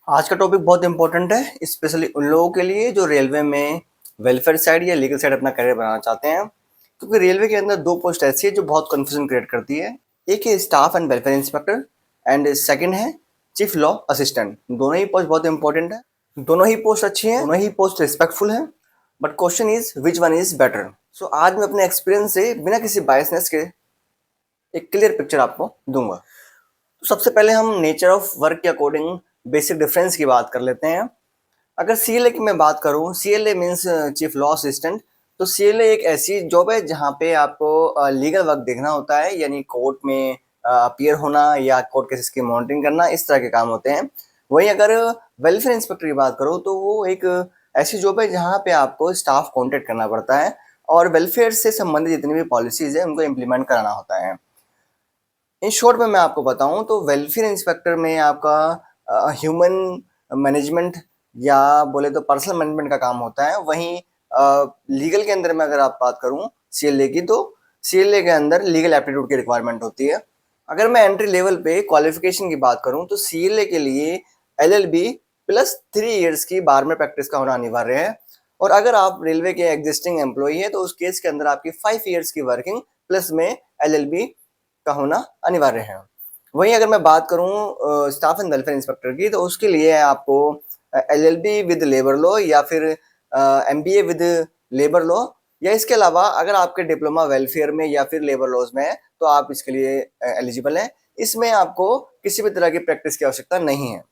आज का टॉपिक बहुत इंपॉर्टेंट है, स्पेशली उन लोगों के लिए जो रेलवे में वेलफेयर साइड या लीगल साइड अपना करियर बनाना चाहते हैं। क्योंकि रेलवे के अंदर दो पोस्ट ऐसी है जो बहुत कंफ्यूजन क्रिएट करती है। एक है staff and welfare inspector and second है चीफ लॉ असिस्टेंट। दोनों ही पोस्ट बहुत इंपॉर्टेंट है, दोनों ही पोस्ट अच्छी हैं, दोनों ही पोस्ट रिस्पेक्टफुल है। But question is which one is better. So आज मैं अपने एक्सपीरियंस से बिना किसी बायसनेस के एक क्लियर पिक्चर आपको दूंगा। तो सबसे पहले हम नेचर ऑफ वर्क के अकॉर्डिंग बेसिक डिफरेंस की बात कर लेते हैं। अगर सीएलए की मैं बात करूं, CLA means chief law assistant. तो सीएलए एक ऐसी जॉब है जहां पे आपको लीगल वर्क देखना होता है, यानी कोर्ट में अपीयर होना या कोर्ट केसेस की मॉनिटरिंग करना, इस तरह के काम होते हैं। वहीं अगर वेलफेयर इंस्पेक्टर की बात करूं तो वो एक ऐसी जॉब है जहां पे आपको स्टाफ कांटेक्ट करना पड़ता है और वेलफेयर से संबंधित जितनी भी पॉलिसीज है उनको इम्प्लीमेंट कराना होता है। इन शॉर्ट में मैं आपको बताऊं तो वेलफेयर इंस्पेक्टर में आपका ह्यूमन मैनेजमेंट या बोले तो पर्सनल मैनेजमेंट का काम होता है। वहीं लीगल के अंदर में अगर आप बात करूं सीएलए की, तो सीएलए के अंदर लीगल एप्टीट्यूड की रिक्वायरमेंट होती है। अगर मैं एंट्री लेवल पे क्वालिफिकेशन की बात करूं तो सीएलए के लिए एलएलबी प्लस 3 इयर्स की बार में प्रैक्टिस का होना अनिवार्य है। और अगर आप रेलवे के एग्जिस्टिंग एम्प्लॉई है तो उस केस के अंदर आपकी 5 इयर्स की वर्किंग प्लस में एलएलबी का होना अनिवार्य है। वहीं अगर मैं बात करूं स्टाफ एंड वेलफेयर इंस्पेक्टर की, तो उसके लिए आपको एलएलबी विद लेबर लॉ या फिर एमबीए विद लेबर लॉ, या इसके अलावा अगर आपके डिप्लोमा वेलफेयर में या फिर लेबर लॉज में है तो आप इसके लिए एलिजिबल हैं। इसमें आपको किसी भी तरह की प्रैक्टिस की आवश्यकता नहीं है।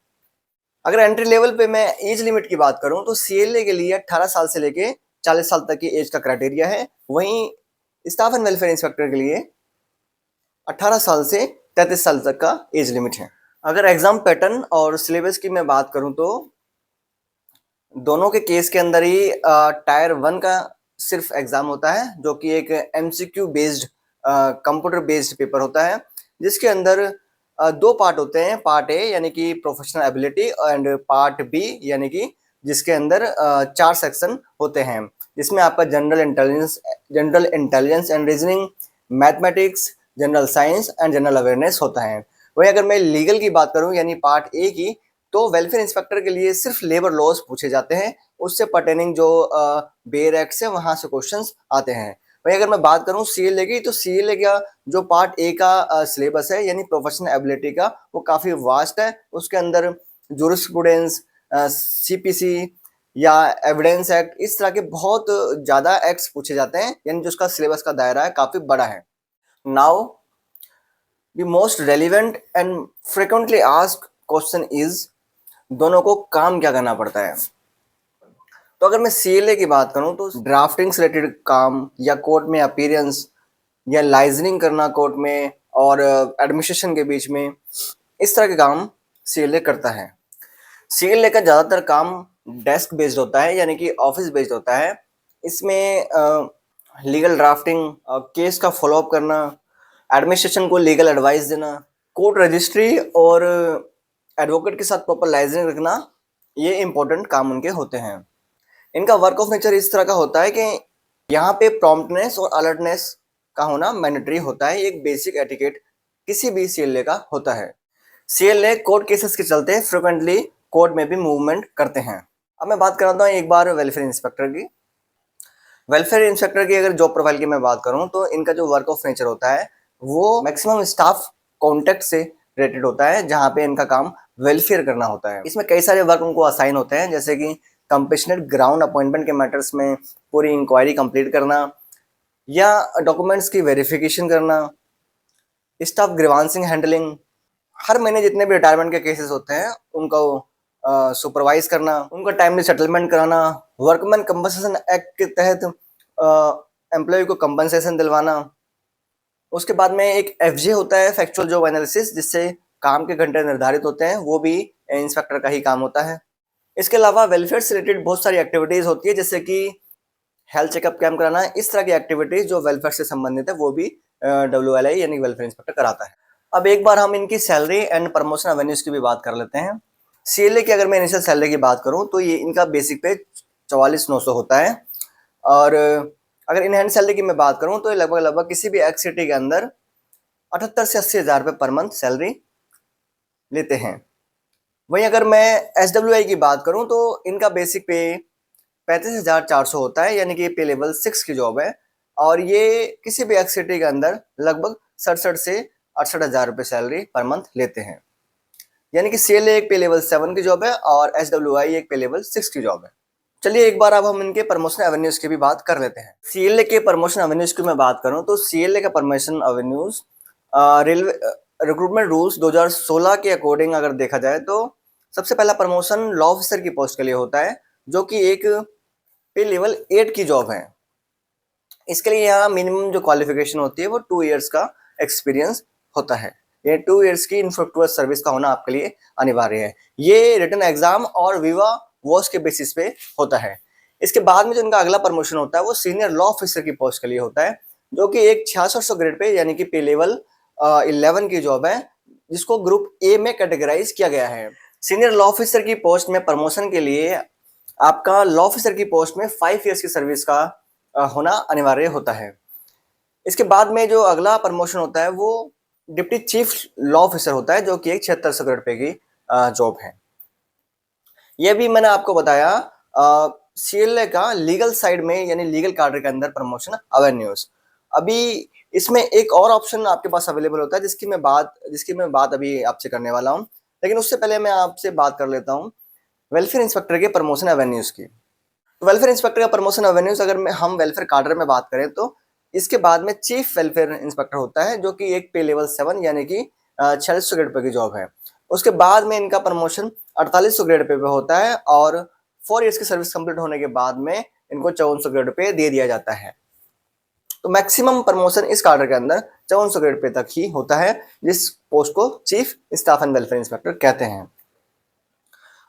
अगर एंट्री लेवल पे मैं एज लिमिट की बात करूं तो सीएलए के लिए 18 साल से लेके 40 साल तक की एज का क्राइटेरिया है। वहीं स्टाफ एंड वेलफेयर इंस्पेक्टर के लिए 18 साल से 33 साल तक का एज लिमिट है। अगर एग्जाम पैटर्न और सिलेबस की मैं बात करूं तो दोनों के केस के अंदर ही टायर 1 का सिर्फ एग्जाम होता है, जो कि एक MCQ based computer based paper होता है, जिसके अंदर दो पार्ट होते हैं। पार्ट ए यानी कि professional ability and part B यानी कि जिसके अंदर 4 सेक्शन होते हैं, जिसमें आपका general intelligence and reasoning, mathematics, general science and general awareness होता है। वहीं अगर मैं लीगल की बात करूं यानी पार्ट ए की, तो वेलफेयर इंस्पेक्टर के लिए सिर्फ लेबर लॉज पूछे जाते हैं, उससे पर्टेनिंग जो बेयर एक्ट है वहां से क्वेश्चंस आते हैं। वहीं अगर मैं बात करूं सीएलए की, तो सीएलए का जो पार्ट ए का सिलेबस है यानी प्रोफेशनल एबिलिटी का, वो काफी वास्ट है। उसके अंदर जूरिस्प्रूडेंस, सीपीसी या एविडेंस एक्ट, इस तरह के बहुत ज्यादा एक्ट्स पूछे जाते हैं, यानी जो उसका सिलेबस का दायरा है काफी बड़ा है। Now the most relevant and frequently asked question is, दोनों को काम क्या करना पड़ता है। तो अगर मैं सीएलए की बात करूं तो ड्राफ्टिंग से रिलेटेड काम या कोर्ट में अपीयरेंस या लाइजनिंग करना कोर्ट में और एडमिनिस्ट्रेशन के बीच में, इस तरह के काम सीएलए करता है। सीएलए का ज़्यादातर काम डेस्क बेस्ड होता है, यानी कि ऑफिस बेस्ड होता है। इसमें लीगल ड्राफ्टिंग, केस का फॉलोअप करना, एडमिनिस्ट्रेशन को लीगल एडवाइस देना, कोर्ट रजिस्ट्री और एडवोकेट के साथ प्रॉपर लाइजनिंग रखना, ये इंपॉर्टेंट काम उनके होते हैं। इनका वर्क ऑफ नेचर इस तरह का होता है कि यहाँ पे प्रॉम्प्टनेस और अलर्टनेस का होना मैंडेटरी होता है। एक बेसिक एटिकेट किसी भी सीएलए का होता है। सीएलए कोर्ट केसेस के चलते फ्रिक्वेंटली कोर्ट में भी मूवमेंट करते हैं। अब मैं बात करता हूँ एक बार वेलफेयर इंस्पेक्टर की। वेलफेयर इंस्पेक्टर की अगर जॉब प्रोफाइल की मैं बात करूँ तो इनका जो वर्क ऑफ नेचर होता है वो मैक्सिमम स्टाफ कॉन्टेक्ट से रिलेटेड होता है, जहाँ पे इनका काम वेलफेयर करना होता है। इसमें कई सारे वर्क उनको असाइन होते हैं, जैसे कि कंपेशनेट ग्राउंड अपॉइंटमेंट के मैटर्स में पूरी इंक्वायरी कंप्लीट करना या डॉक्यूमेंट्स की वेरिफिकेशन करना, स्टाफ ग्रीवांसिंग हैंडलिंग, हर महीने जितने भी रिटायरमेंट के केसेस होते हैं उनको सुपरवाइज करना, उनका टाइमली सेटलमेंट कराना, वर्कमैन कंपनसेशन एक्ट के तहत एम्प्लॉय को कंपनसेशन दिलवाना। उसके बाद में एक एफजे होता है, फैक्चुअल जॉब एनालिसिस, जिससे काम के घंटे निर्धारित होते हैं, वो भी इंस्पेक्टर का ही काम होता है। इसके अलावा वेलफेयर से रिलेटेड बहुत सारी एक्टिविटीज होती है, जैसे कि हेल्थ चेकअप कैंप कराना, इस तरह की एक्टिविटीज जो वेलफेयर से संबंधित है वो भी WLI यानी वेलफेयर इंस्पेक्टर कराता है। अब एक बार हम इनकी सैलरी एंड प्रमोशन एवेन्यूज की भी बात कर लेते हैं। सीएलए की अगर मैं इनिशियल सैलरी की बात करूं तो ये इनका बेसिक पे 44,900 होता है। और अगर इन हैंड सैलरी की मैं बात करूं तो ये लगभग लगभग किसी भी एक्स सिटी के अंदर 78 से 80 हज़ार रुपये पर मंथ सैलरी लेते हैं। वहीं अगर मैं SWI की बात करूं तो इनका बेसिक पे 35,400 होता है, यानी कि पे लेवल 6 की जॉब है। और ये किसी भी एक्सिटी के अंदर लगभग 67 से 68,000 रुपये सैलरी पर मंथ लेते हैं। यानी कि CLA एक पे लेवल 7 की जॉब है और SWI एक पे लेवल 6 की जॉब है। चलिए एक बार अब हम इनके प्रमोशन एवेन्यूज की भी बात कर लेते हैं। CLA के प्रमोशन एवेन्यूज की मैं बात करूं तो CLA का promotion avenues railway recruitment rules 2016 के अकॉर्डिंग अगर देखा जाए तो सबसे पहला प्रमोशन लॉ ऑफिसर की पोस्ट के लिए होता है, जो कि एक पे लेवल 8 की जॉब है। इसके लिए यहाँ मिनिमम जो क्वालिफिकेशन होती है वो 2 इयर्स का एक्सपीरियंस होता है। ये 2 इयर्स की इंफ्रास्ट्रक्चर सर्विस का होना आपके लिए अनिवार्य है। ये रिटन एग्जाम और विवा वॉश के बेसिस पे होता है। इसके बाद में जो इनका अगला प्रमोशन होता है वो सीनियर लॉ ऑफिसर की पोस्ट के लिए होता है, जो कि एक 6600 ग्रेड पे यानी कि पे लेवल 11 की जॉब है, जिसको ग्रुप ए में कैटेगराइज किया गया है। सीनियर लॉ ऑफिसर की पोस्ट में प्रमोशन के लिए आपका लॉ ऑफिसर की पोस्ट में 5 इयर्स की सर्विस का होना अनिवार्य होता है। इसके बाद में जो अगला प्रमोशन होता है वो डिप्टी चीफ लॉ ऑफिसर होता है, जो कि एक 7600 ग्रेड पे की जॉब है। ये भी मैंने आपको बताया CLA का लीगल साइड में यानी लीगल कार्डर के अंदर प्रमोशन अवेन्यूज। अभी इसमें एक और ऑप्शन आपके पास अवेलेबल होता है जिसकी मैं बात अभी आपसे करने वाला हूँ, लेकिन उससे पहले मैं आपसे बात कर लेता हूँ वेलफेयर इंस्पेक्टर के प्रमोशन एवेन्यूज की। वेलफेयर इंस्पेक्टर का प्रमोशन एवेन्यूज अगर हम वेलफेयर कार्डर में बात करें तो इसके बाद में चीफ वेलफेयर इंस्पेक्टर होता है, जो कि एक पे लेवल 7 यानी कि 4600 ग्रेड पे की जॉब है। उसके बाद में इनका प्रमोशन 4800 ग्रेड पे होता है और 4 इयर्स की सर्विस कंप्लीट होने के बाद में इनको 5400 ग्रेड पे दे दिया जाता है। तो मैक्सिमम प्रमोशन इस कार्डर के अंदर 5400 ग्रेड पे तक ही होता है, जिस पोस्ट को chief staff and welfare inspector कहते हैं।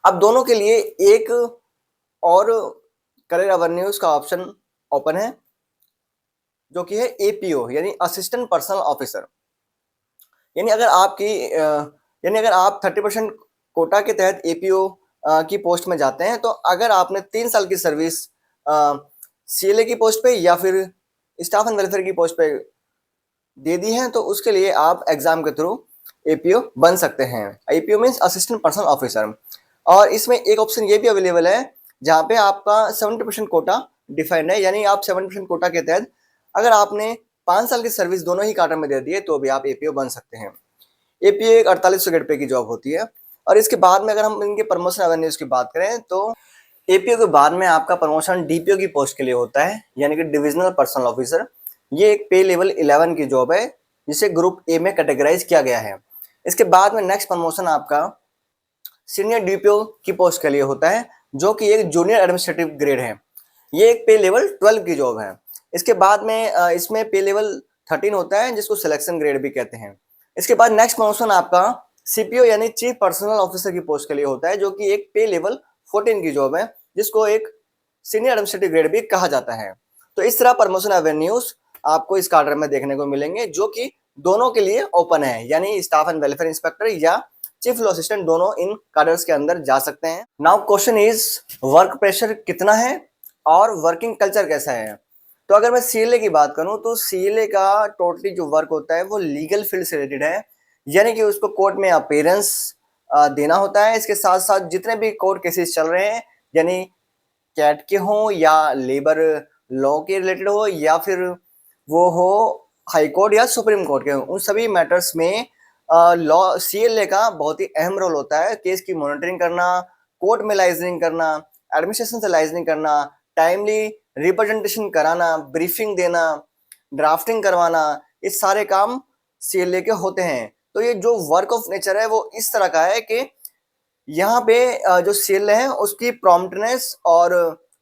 अब दोनों के लिए एक और करियर एवेन्यूज का ऑप्शन ओपन है, जो कि है APO यानी असिस्टेंट पर्सनल ऑफिसर। यानी अगर आपकी यानी अगर आप 30% कोटा के तहत APO की पोस्ट में जाते हैं, तो अगर आपने 3 साल की सर्विस CLA की पोस्ट पे या फिर स्टाफ एंड वेलफेयर की पोस्ट पे दे दी है, तो उसके लिए आप एग्जाम के थ्रू APO बन सकते हैं। APO means assistant personal officer. और इसमें एक ऑप्शन ये भी अवेलेबल है जहाँ पे आपका 70% कोटा डिफाइंड है, यानी आप 70% कोटा के तहत अगर आपने 5 साल की सर्विस दोनों ही कार्डर में दे दी है तो भी आप APO बन सकते हैं। APO एक 4800 ग्रेड पे की जॉब होती है। और इसके बाद में अगर हम इनके प्रमोशन एवेन्यूज की बात करें तो APO के बाद में आपका प्रमोशन DPO की पोस्ट के लिए होता है, यानी कि डिविजनल पर्सनल ऑफिसर। ये एक पे लेवल 11 की जॉब है, जिसे ग्रुप ए में कैटेगराइज किया गया है। इसके बाद में नेक्स्ट प्रमोशन आपका सीनियर DPO की पोस्ट के लिए होता है, जो कि एक जूनियर एडमिनिस्ट्रेटिव ग्रेड है। ये एक पे लेवल 12 की जॉब है। इसके बाद में इसमें पे लेवल 13 होता है, जिसको सिलेक्शन ग्रेड भी कहते हैं। इसके बाद नेक्स्ट प्रमोशन आपका CPO यानी चीफ पर्सनल ऑफिसर की पोस्ट के लिए होता है, जो कि एक पे लेवल 14 की जॉब है, जिसको एक सीनियर एडमिनिस्ट्रेटिव ग्रेड भी कहा जाता है। तो इस तरह प्रमोशन एवेन्यूज आपको इस कार्डर में देखने को मिलेंगे, जो कि दोनों के लिए ओपन है, यानी स्टाफ एंड वेलफेयर इंस्पेक्टर या चीफ लॉ असिस्टेंट दोनों इन कार्डर्स के अंदर जा सकते हैं। Now question is work pressure कितना है और वर्किंग कल्चर कैसा है। तो अगर मैं CLA की बात करूं तो CLA का टोटली जो वर्क होता है वो लीगल फील्ड से रिलेटेड है, यानी कि उसको कोर्ट में अपीयरेंस देना होता है। इसके साथ साथ जितने भी कोर्ट केसेस चल रहे हैं, यानी कैट के हों या लेबर लॉ के रिलेटेड हो या फिर वो हो हाई कोर्ट या सुप्रीम कोर्ट के हो, उन सभी मैटर्स में लॉ CLA का बहुत ही अहम रोल होता है। केस की मॉनिटरिंग करना, कोर्ट में लाइजनिंग करना, एडमिनिस्ट्रेशन से लाइजनिंग करना, टाइमली रिप्रेजेंटेशन कराना, ब्रीफिंग देना, ड्राफ्टिंग करवाना, ये सारे काम CLA के होते हैं। तो ये जो वर्क ऑफ नेचर है वो इस तरह का है कि यहाँ पे जो CLA है उसकी प्रॉम्प्टनेस और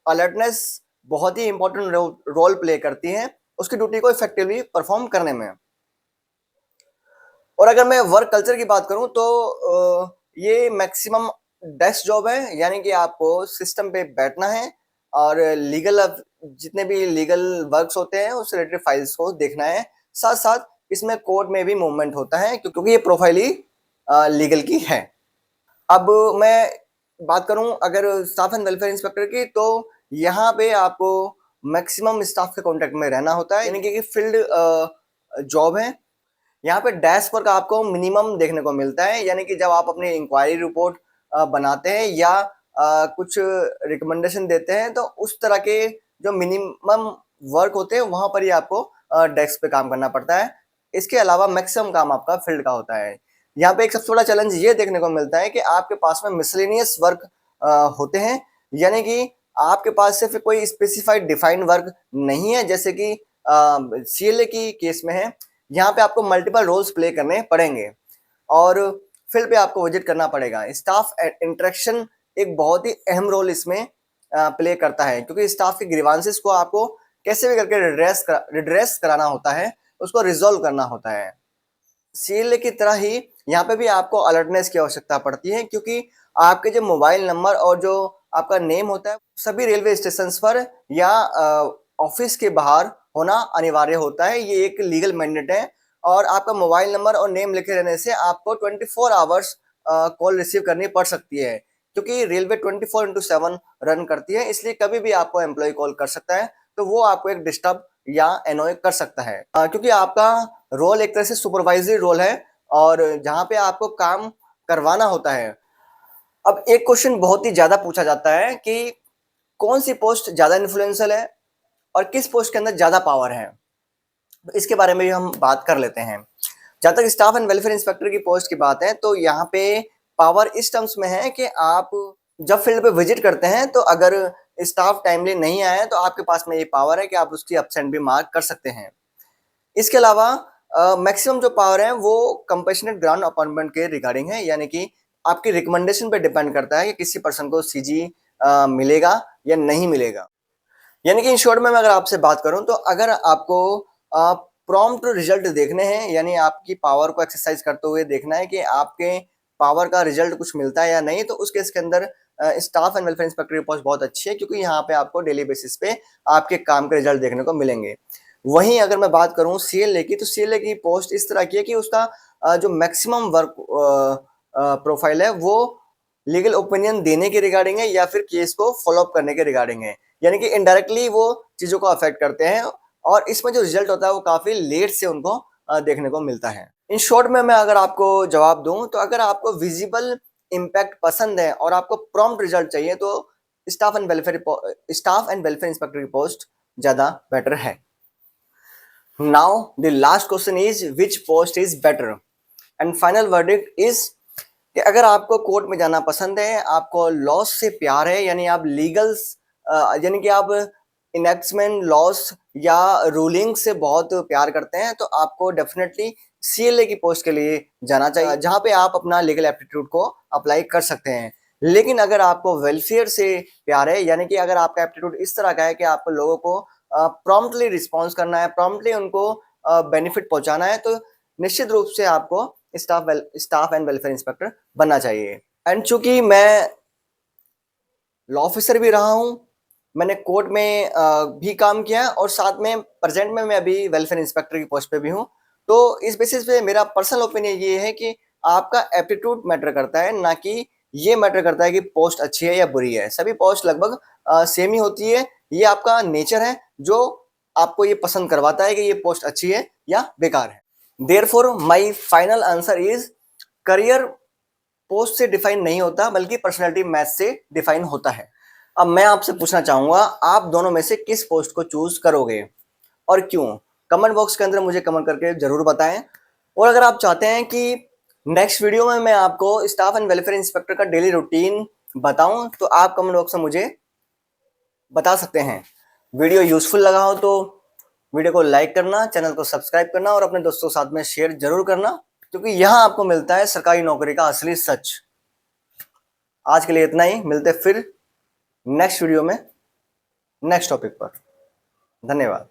अलर्टनेस बहुत ही इंपॉर्टेंट रोल प्ले करती है उसकी ड्यूटी को इफेक्टिवली परफॉर्म करने में। और अगर मैं वर्क कल्चर की बात करूं तो ये मैक्सिमम डेस्क जॉब है, यानी कि आपको सिस्टम पे बैठना है और लीगल जितने भी लीगल वर्क्स होते हैं उससे रिलेटेड फाइल्स को देखना है। साथ साथ इसमें कोर्ट में भी मूवमेंट होता है, क्योंकि ये प्रोफाइल ही लीगल की है। अब मैं बात करूं अगर स्टाफ एंड वेलफेयर इंस्पेक्टर की, तो यहाँ पे आपको मैक्सिमम स्टाफ के कांटेक्ट में रहना होता है, यानी कि फील्ड जॉब है। यहाँ पे डैश वर्क आपको मिनिमम देखने को मिलता है, यानी कि जब आप अपनी इंक्वायरी रिपोर्ट बनाते हैं या कुछ रिकमेंडेशन देते हैं, तो उस तरह के जो मिनिमम वर्क होते हैं वहां पर ही आपको डेस्क पे काम करना पड़ता है। इसके अलावा मैक्सिमम काम आपका फील्ड का होता है। यहाँ पे एक सबसे बड़ा चैलेंज ये देखने को मिलता है कि आपके पास में मिसलेनियस वर्क होते हैं, यानी कि आपके पास सिर्फ कोई स्पेसिफाइड डिफाइंड वर्क नहीं है, जैसे कि सीएलए की केस में है। यहाँ पे आपको मल्टीपल रोल्स प्ले करने पड़ेंगे और फील्ड पे आपको विजिट करना पड़ेगा। स्टाफ इंटरेक्शन एक बहुत ही अहम रोल इसमें प्ले करता है, क्योंकि स्टाफ के ग्रीवांसेस को आपको कैसे भी करके रिड्रेस कराना होता है, उसको रिजॉल्व करना होता है। सीएलए की तरह ही यहाँ पे भी आपको अलर्टनेस की आवश्यकता पड़ती है, क्योंकि आपके जो मोबाइल नंबर और जो आपका नेम होता है सभी रेलवे स्टेशन पर या ऑफिस के बाहर होना अनिवार्य होता है। ये एक लीगल मैंडेट है और आपका मोबाइल नंबर और नेम लिखे रहने से आपको 24 आवर्स कॉल रिसीव करनी पड़ सकती है, क्योंकि रेलवे 24/7 रन करती है, इसलिए कभी भी आपको एम्प्लॉय कॉल कर सकता है, तो वो आपको एक डिस्टर्ब या एनॉय कर सकता है। क्योंकि आपका रोल एक तरह से सुपरवाइजरी रोल है और जहाँ पे आपको काम करवाना होता है। अब एक क्वेश्चन बहुत ही ज्यादा पूछा जाता है कि कौन सी पोस्ट ज्यादा इन्फ्लुएंशियल है और किस पोस्ट के अंदर ज्यादा पावर है। तो इसके बारे में भी हम बात कर लेते हैं। जहां तक स्टाफ एंड वेलफेयर इंस्पेक्टर की पोस्ट की बात है, तो यहाँ पे पावर इस टर्म्स में है कि आप जब फील्ड पे विजिट करते हैं तो अगर स्टाफ टाइमली नहीं आया तो आपके पास में ये पावर है कि आप उसकी एब्सेंट भी मार्क कर सकते हैं। इसके अलावा मैक्सिमम जो पावर है वो कंपैशनेट ग्राउंड अपॉइंटमेंट के रिगार्डिंग है, यानी कि आपकी रिकमेंडेशन पे डिपेंड करता है कि किसी पर्सन को सीजी मिलेगा या नहीं मिलेगा। यानी कि इन शॉर्ट में मैं अगर आपसे बात करूं तो अगर आपको प्रॉम्प्ट रिजल्ट देखने हैं, यानी आपकी पावर को एक्सरसाइज करते हुए देखना है कि आपके पावर का रिजल्ट कुछ मिलता है या नहीं, तो उस केस के अंदर स्टाफ एंड वेलफेयर इंस्पेक्टर की पोस्ट बहुत अच्छी है, क्योंकि यहाँ पे आपको डेली बेसिस पे आपके काम के रिजल्ट देखने को मिलेंगे। वहीं अगर मैं बात करूं सीएलए की, तो सीएलए की पोस्ट इस तरह की है कि उसका जो मैक्सिमम वर्क प्रोफाइल है वो लीगल ओपिनियन देने के रिगार्डिंग है या फिर केस को फॉलो अप करने के रिगार्डिंग है, यानी कि इनडायरेक्टली वो चीजों को अफेक्ट करते हैं और इसमें जो रिजल्ट होता है वो काफी लेट से उनको देखने को मिलता है। इन शॉर्ट में मैं अगर आपको जवाब दूं तो अगर आपको विजिबल इम्पैक्ट पसंद है और आपको प्रॉम्प्ट रिजल्ट चाहिए तो स्टाफ एंड वेलफेयर इंस्पेक्टर की पोस्ट ज्यादा बेटर है। Now the last question is which post is better, and final verdict is कि अगर आपको कोर्ट में जाना पसंद है, आपको लॉस से प्यार है, यानी आप लीगल्स यानी कि आप इनेक्ट्समेंट लॉस या रूलिंग से बहुत प्यार करते हैं, तो आपको डेफिनेटली सीएलए की पोस्ट के लिए जाना चाहिए, जहां पे आप अपना लीगल एप्टीट्यूड को अप्लाई कर सकते हैं। लेकिन अगर आपको वेलफेयर से प्यार है, यानी कि अगर आपका एप्टीट्यूड इस तरह का है कि आपको लोगों को प्रॉम्प्टली रिस्पॉन्स करना है, प्रॉम्प्टली उनको बेनिफिट पहुंचाना है, तो निश्चित रूप से आपको स्टाफ एंड वेलफेयर इंस्पेक्टर बनना चाहिए। एंड चूंकि मैं लॉ ऑफिसर भी रहा हूं, मैंने कोर्ट में भी काम किया और साथ में प्रेजेंट में मैं अभी वेलफेयर इंस्पेक्टर की पोस्ट पे भी हूं, तो इस बेसिस पे मेरा पर्सनल ओपिनियन ये है कि आपका एप्टीट्यूड मैटर करता है, ना कि ये मैटर करता है कि पोस्ट अच्छी है या बुरी है। सभी पोस्ट लगभग सेम ही होती है, ये आपका नेचर है जो आपको ये पसंद करवाता है कि ये पोस्ट अच्छी है या बेकार है। Therefore, my final answer is career post से डिफाइन नहीं होता बल्कि पर्सनालिटी मैच से डिफाइन होता है। अब मैं आपसे पूछना चाहूंगा, आप दोनों में से किस पोस्ट को चूज करोगे और क्यों? कमेंट बॉक्स के अंदर मुझे कमेंट करके जरूर बताएं। और अगर आप चाहते हैं कि नेक्स्ट वीडियो में मैं आपको स्टाफ एंड वेलफेयर इंस्पेक्टर का डेली रूटीन बताऊं, तो आप कमेंट बॉक्स में मुझे बता सकते हैं। वीडियो यूजफुल लगा हो तो वीडियो को लाइक करना, चैनल को सब्सक्राइब करना और अपने दोस्तों के साथ में शेयर जरूर करना, क्योंकि यहाँ आपको मिलता है सरकारी नौकरी का असली सच। आज के लिए इतना ही, मिलते फिर नेक्स्ट वीडियो में नेक्स्ट टॉपिक पर। धन्यवाद।